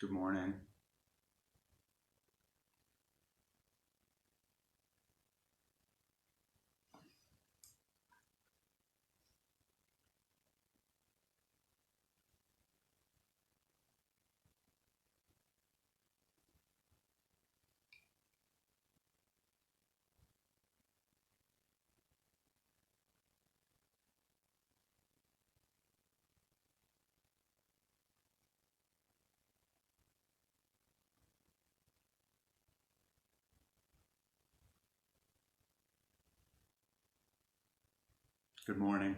Good morning. Good morning.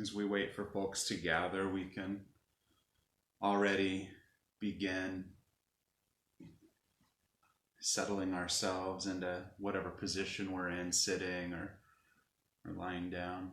As we wait for folks to gather, we can already begin settling ourselves into whatever position we're in, sitting or lying down.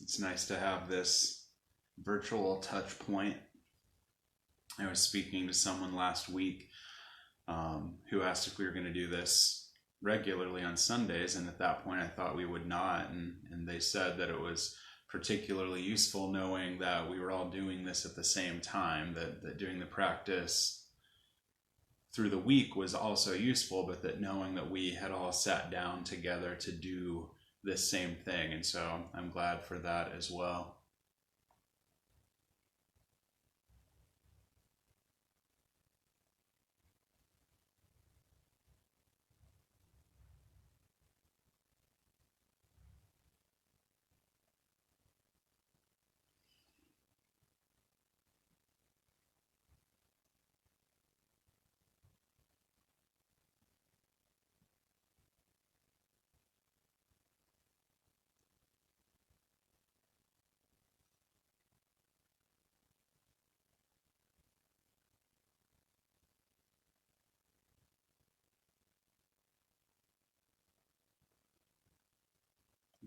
It's nice to have this virtual touch point. I was speaking to someone last week who asked if we were going to do this regularly on Sundays, and at that point I thought we would not, and they said that it was particularly useful knowing that we were all doing this at the same time, that doing the practice through the week was also useful, but that knowing that we had all sat down together to do this same thing. And so I'm glad for that as well.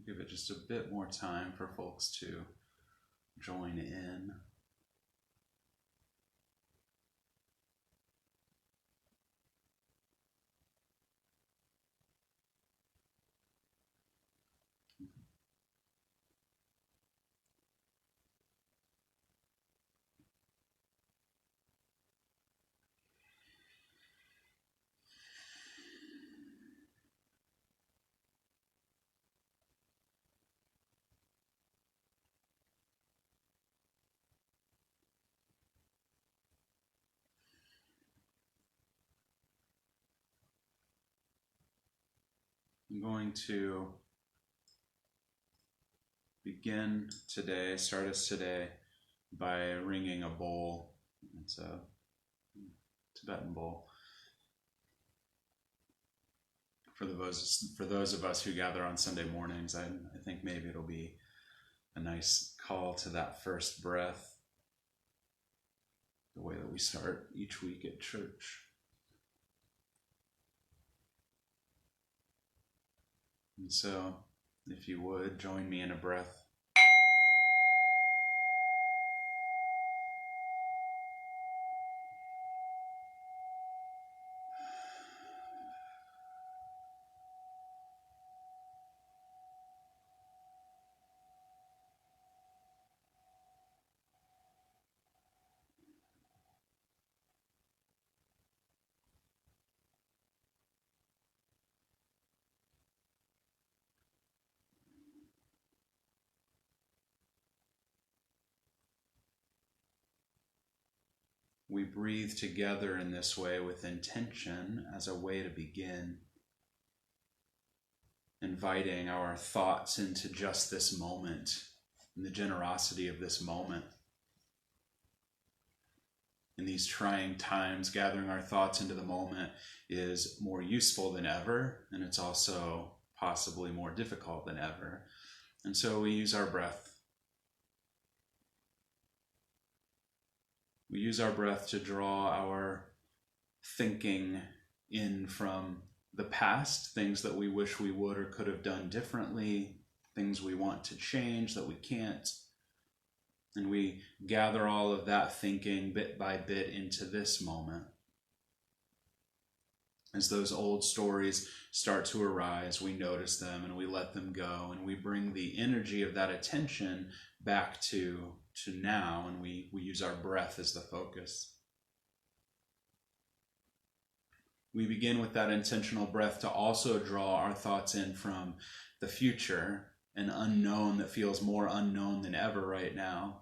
Give it just a bit more time for folks to join in. I'm going to begin today, start us today, by ringing a bowl. It's a Tibetan bowl. For those of us who gather on Sunday mornings, I think maybe it'll be a nice call to that first breath, the way that we start each week at church. And so, if you would, join me in a breath. We breathe together in this way with intention as a way to begin, inviting our thoughts into just this moment and the generosity of this moment. In these trying times, gathering our thoughts into the moment is more useful than ever, and it's also possibly more difficult than ever. And so we use our breath. We use our breath to draw our thinking in from the past, things that we wish we would or could have done differently, things we want to change that we can't. And we gather all of that thinking bit by bit into this moment. As those old stories start to arise, we notice them and we let them go, and we bring the energy of that attention back to now, and we use our breath as the focus. We begin with that intentional breath to also draw our thoughts in from the future, an unknown that feels more unknown than ever right now.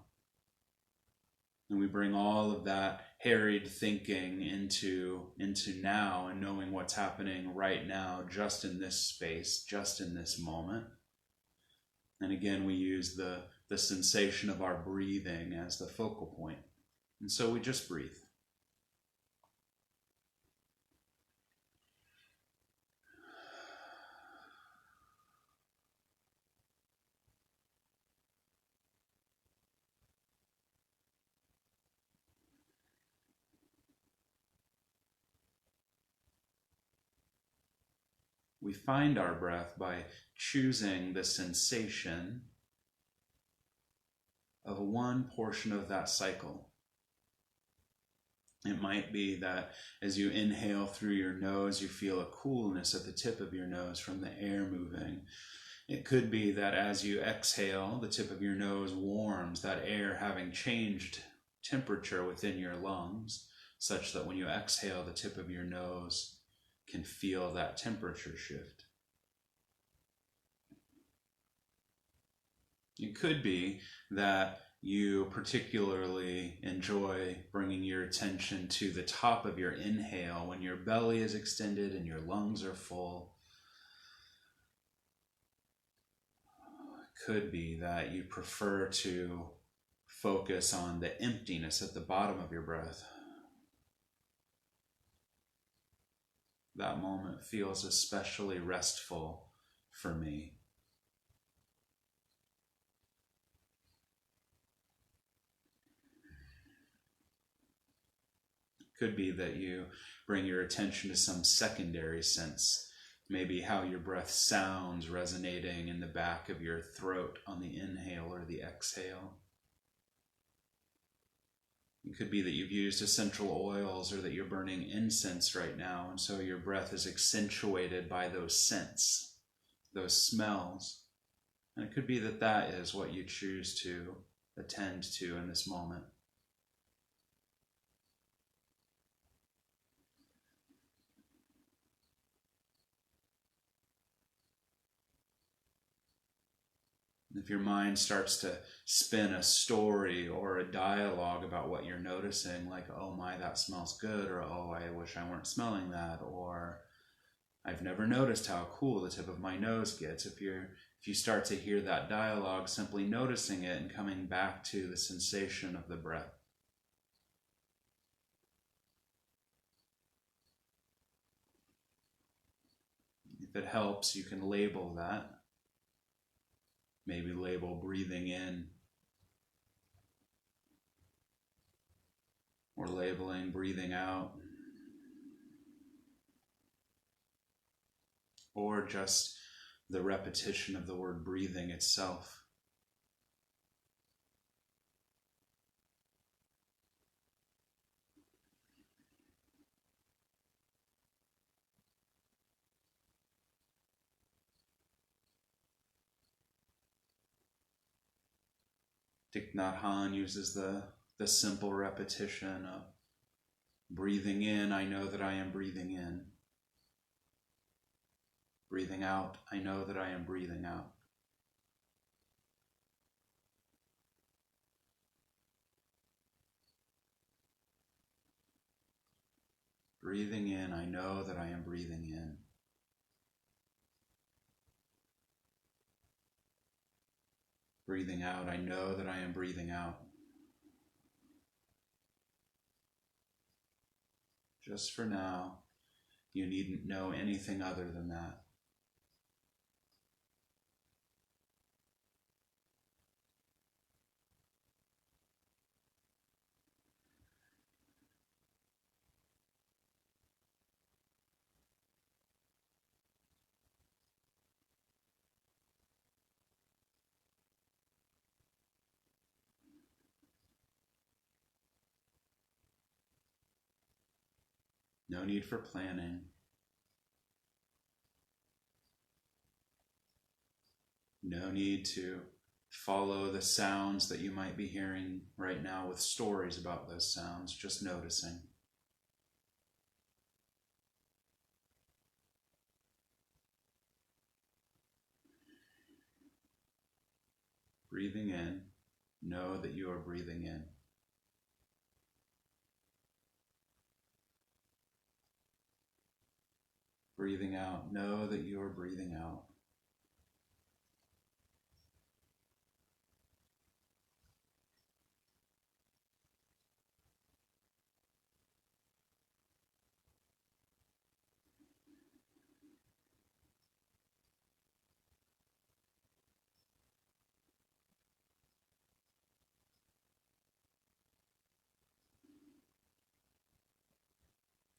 And we bring all of that harried thinking into now, and knowing what's happening right now, just in this space, just in this moment. And again, we use the sensation of our breathing as the focal point. And so we just breathe. We find our breath by choosing the sensation of one portion of that cycle. It might be that as you inhale through your nose, you feel a coolness at the tip of your nose from the air moving. It could be that as you exhale, the tip of your nose warms, that air having changed temperature within your lungs, such that when you exhale, the tip of your nose can feel that temperature shift. It could be that you particularly enjoy bringing your attention to the top of your inhale when your belly is extended and your lungs are full. It could be that you prefer to focus on the emptiness at the bottom of your breath. That moment feels especially restful for me. It could be that you bring your attention to some secondary sense, maybe how your breath sounds resonating in the back of your throat on the inhale or the exhale. It could be that you've used essential oils, or that you're burning incense right now, and so your breath is accentuated by those scents, those smells. And it could be that that is what you choose to attend to in this moment. If your mind starts to spin a story or a dialogue about what you're noticing, like, oh my, that smells good, or oh, I wish I weren't smelling that, or I've never noticed how cool the tip of my nose gets. If you start to hear that dialogue, simply noticing it and coming back to the sensation of the breath. If it helps, you can label that. Maybe label breathing in, or labeling breathing out, or just the repetition of the word breathing itself. Thich Nhat Hanh uses the simple repetition of breathing in, I know that I am breathing in. Breathing out, I know that I am breathing out. Breathing in, I know that I am breathing in. Breathing out, I know that I am breathing out. Just for now, you needn't know anything other than that. No need for planning. No need to follow the sounds that you might be hearing right now with stories about those sounds, just noticing. Breathing in, know that you are breathing in. Breathing out, know that you are breathing out.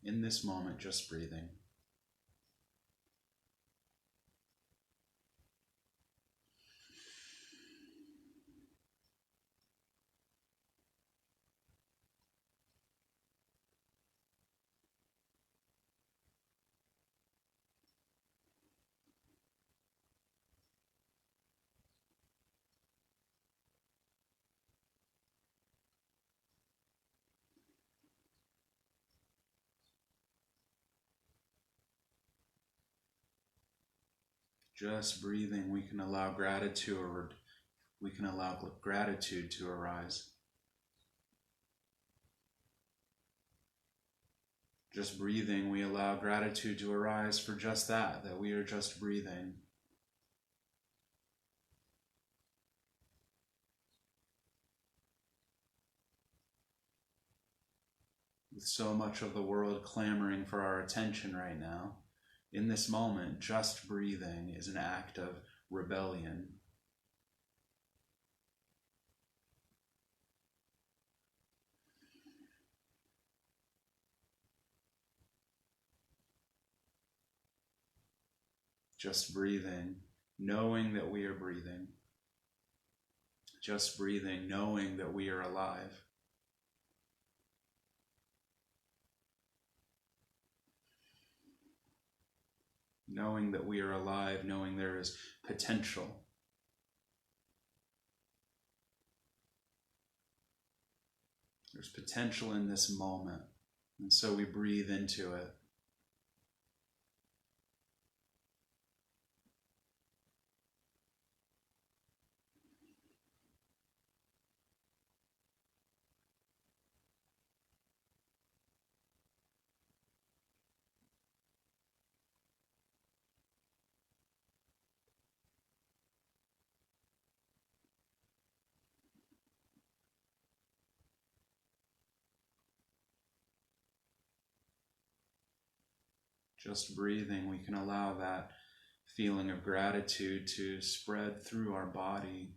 In this moment, just breathing. Just breathing, we can allow gratitude to arise. Just breathing, we allow gratitude to arise for just that we are just breathing. With so much of the world clamoring for our attention right now, in this moment, just breathing is an act of rebellion. Just breathing, knowing that we are breathing. Just breathing, knowing that we are alive. Knowing that we are alive, knowing there is potential. There's potential in this moment, and so we breathe into it. Just breathing, we can allow that feeling of gratitude to spread through our body.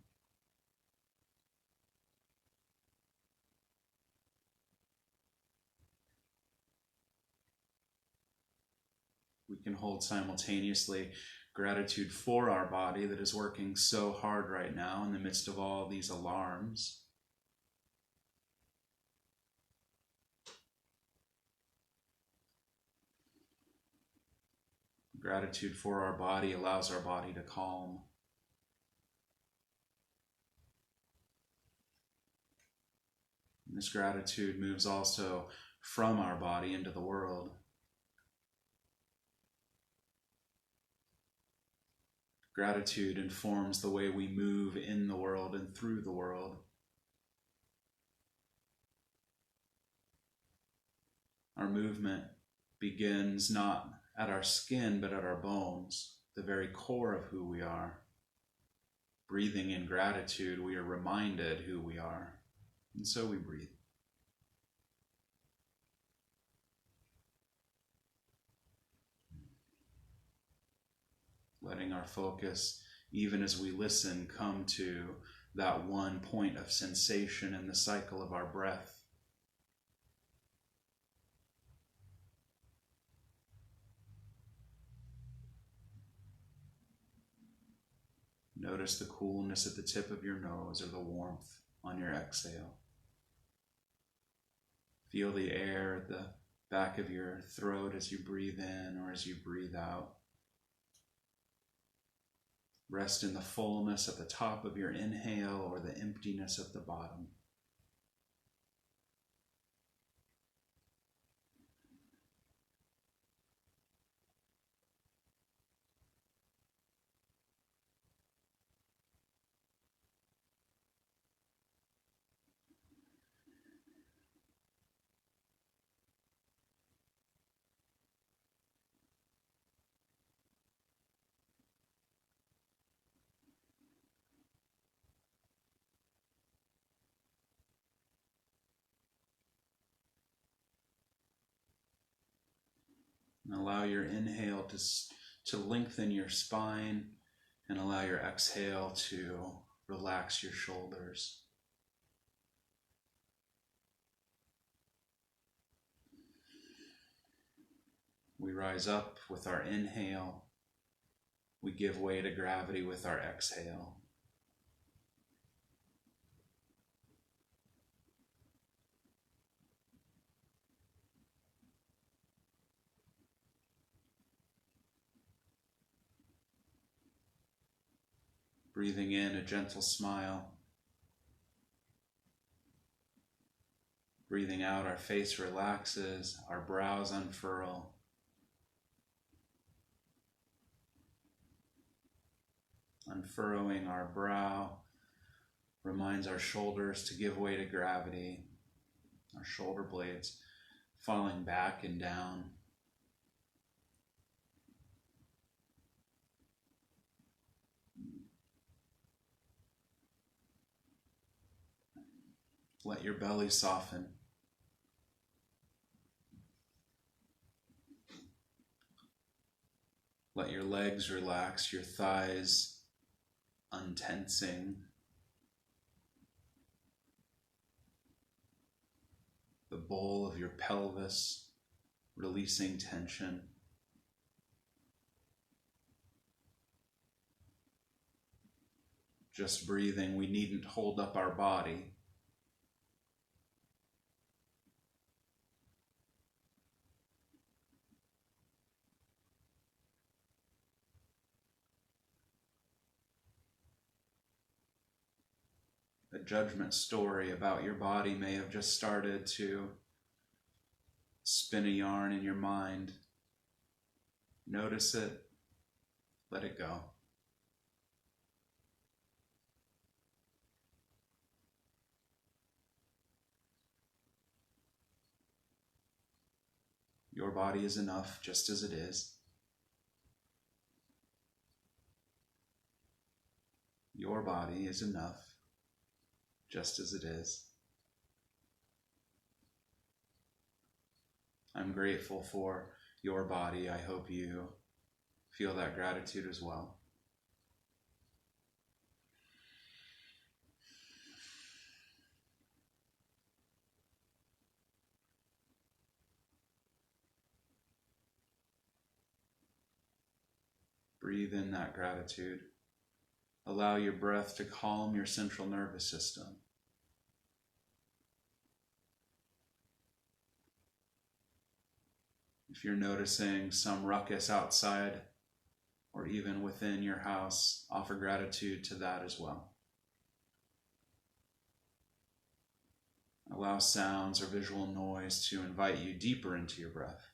We can hold simultaneously gratitude for our body that is working so hard right now in the midst of all these alarms. Gratitude for our body allows our body to calm. And this gratitude moves also from our body into the world. Gratitude informs the way we move in the world and through the world. Our movement begins not at our skin, but at our bones, the very core of who we are. Breathing in gratitude, we are reminded who we are, and so we breathe. Letting our focus, even as we listen, come to that one point of sensation in the cycle of our breath. Notice the coolness at the tip of your nose or the warmth on your exhale. Feel the air at the back of your throat as you breathe in or as you breathe out. Rest in the fullness at the top of your inhale or the emptiness at the bottom. And allow your inhale to lengthen your spine, and allow your exhale to relax your shoulders. We rise up with our inhale. We give way to gravity with our exhale. Breathing in a gentle smile. Breathing out, our face relaxes, our brows unfurl. Unfurrowing our brow reminds our shoulders to give way to gravity, our shoulder blades falling back and down. Let your belly soften. Let your legs relax, your thighs untensing. The bowl of your pelvis releasing tension. Just breathing, we needn't hold up our body. A judgment story about your body may have just started to spin a yarn in your mind. Notice it, let it go. Your body is enough just as it is. Your body is enough just as it is. I'm grateful for your body, I hope you feel that gratitude as well. Breathe in that gratitude. Allow your breath to calm your central nervous system. If you're noticing some ruckus outside or even within your house, offer gratitude to that as well. Allow sounds or visual noise to invite you deeper into your breath.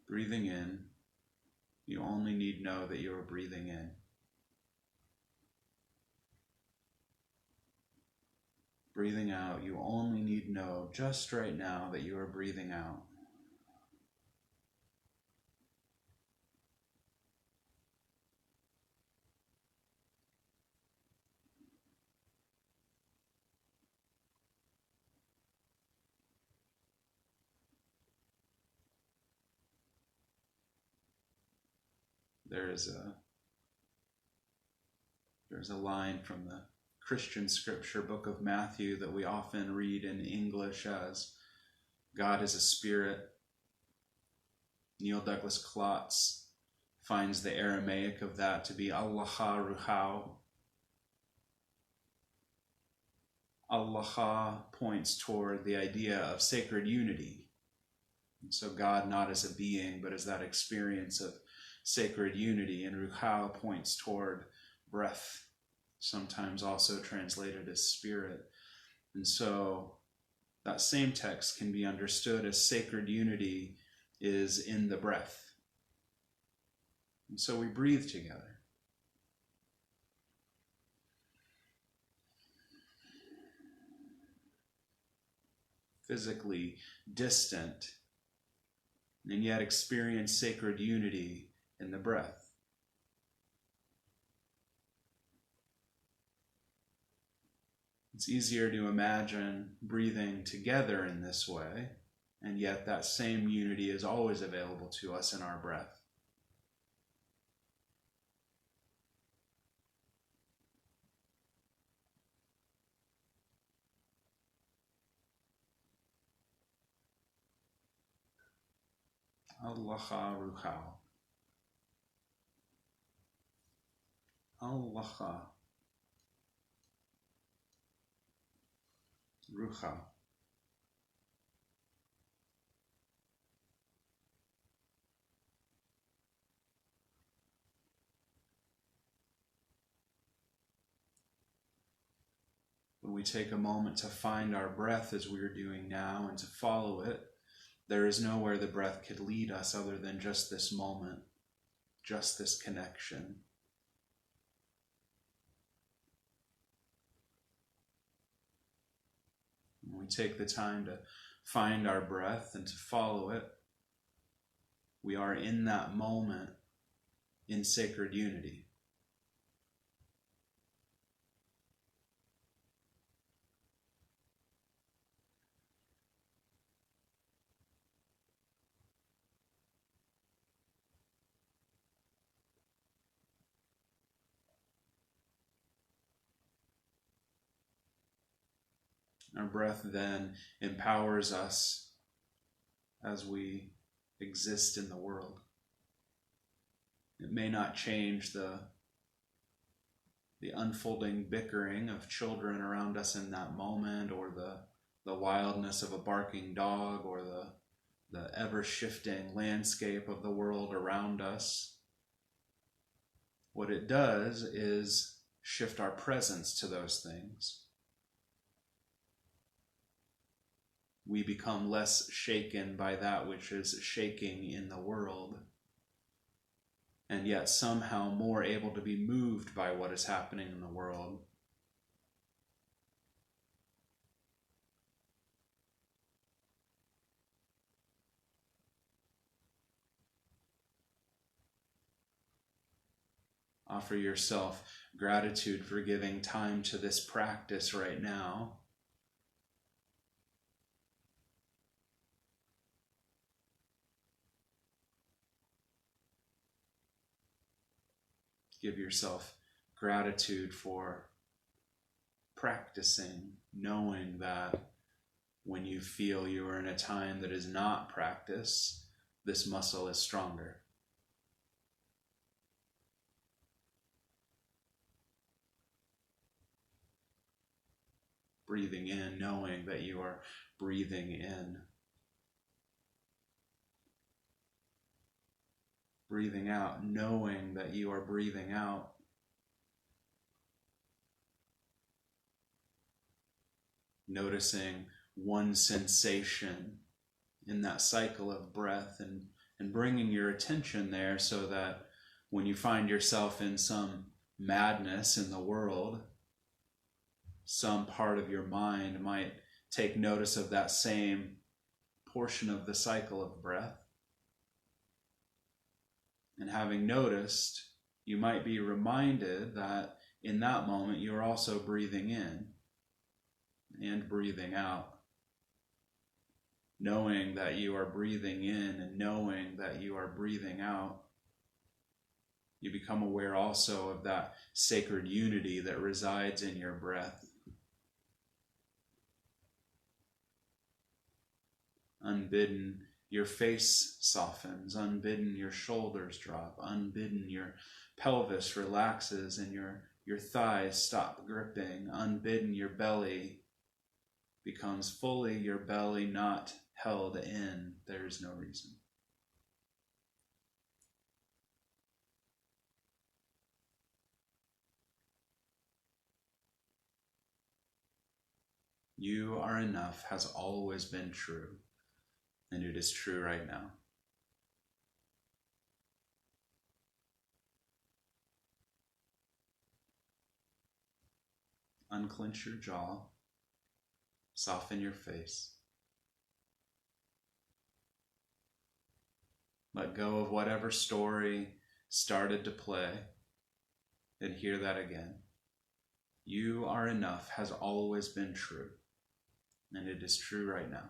Breathing in, you only need know that you are breathing in. Breathing out, you only need know just right now that you are breathing out. There's a line from the Christian scripture book of Matthew that we often read in English as God is a spirit. Neil Douglas Klotz finds the Aramaic of that to be Allah Ruhau. Allah points toward the idea of sacred unity. And so God not as a being, but as that experience of sacred unity. And Ruhau points toward breath, sometimes also translated as spirit. And so that same text can be understood as sacred unity is in the breath. And so we breathe together. Physically distant, and yet experience sacred unity in the breath. It's easier to imagine breathing together in this way, and yet that same unity is always available to us in our breath. Allah Ruhau. Allah Ruhau. When we take a moment to find our breath as we are doing now and to follow it, there is nowhere the breath could lead us other than just this moment, just this connection. When we take the time to find our breath and to follow it, we are in that moment in sacred unity. Our breath then empowers us as we exist in the world. It may not change the unfolding bickering of children around us in that moment, or the wildness of a barking dog, or the ever-shifting landscape of the world around us. What it does is shift our presence to those things. We become less shaken by that which is shaking in the world, and yet somehow more able to be moved by what is happening in the world. Offer yourself gratitude for giving time to this practice right now. Give yourself gratitude for practicing, knowing that when you feel you are in a time that is not practice, this muscle is stronger. Breathing in, knowing that you are breathing in. Breathing out, knowing that you are breathing out. Noticing one sensation in that cycle of breath and bringing your attention there so that when you find yourself in some madness in the world, some part of your mind might take notice of that same portion of the cycle of breath. And having noticed, you might be reminded that in that moment you are also breathing in and breathing out. Knowing that you are breathing in and knowing that you are breathing out, you become aware also of that sacred unity that resides in your breath. Unbidden, your face softens. Unbidden, your shoulders drop. Unbidden, your pelvis relaxes and your thighs stop gripping. Unbidden, your belly becomes fully your belly, not held in. There is no reason. You are enough has always been true, and it is true right now. Unclench your jaw, soften your face. Let go of whatever story started to play and hear that again. You are enough has always been true, and it is true right now.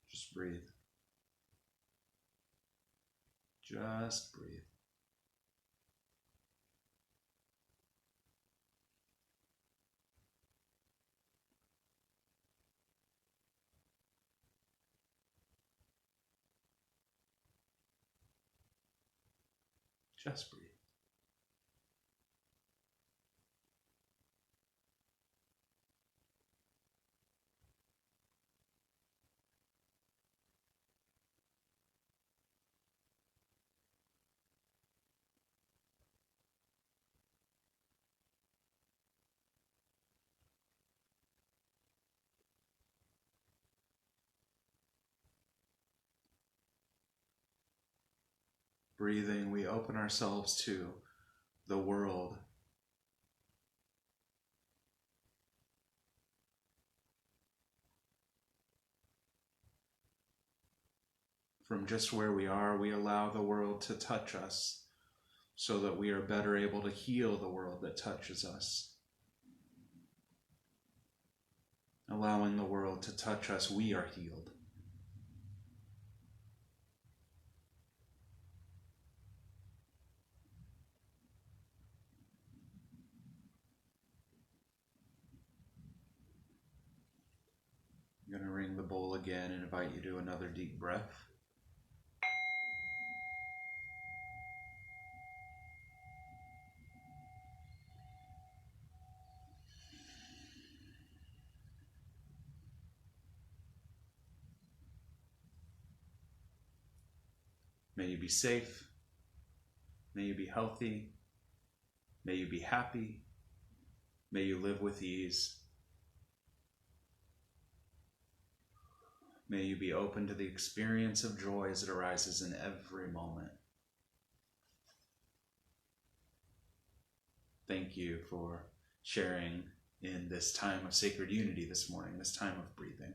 Just breathe. Just breathe. Just breathe. Breathing, we open ourselves to the world. From just where we are, we allow the world to touch us so that we are better able to heal the world that touches us. Allowing the world to touch us, we are healed. I'm going to ring the bowl again and invite you to another deep breath. May you be safe. May you be healthy. May you be happy. May you live with ease. May you be open to the experience of joy as it arises in every moment. Thank you for sharing in this time of sacred unity this morning, this time of breathing.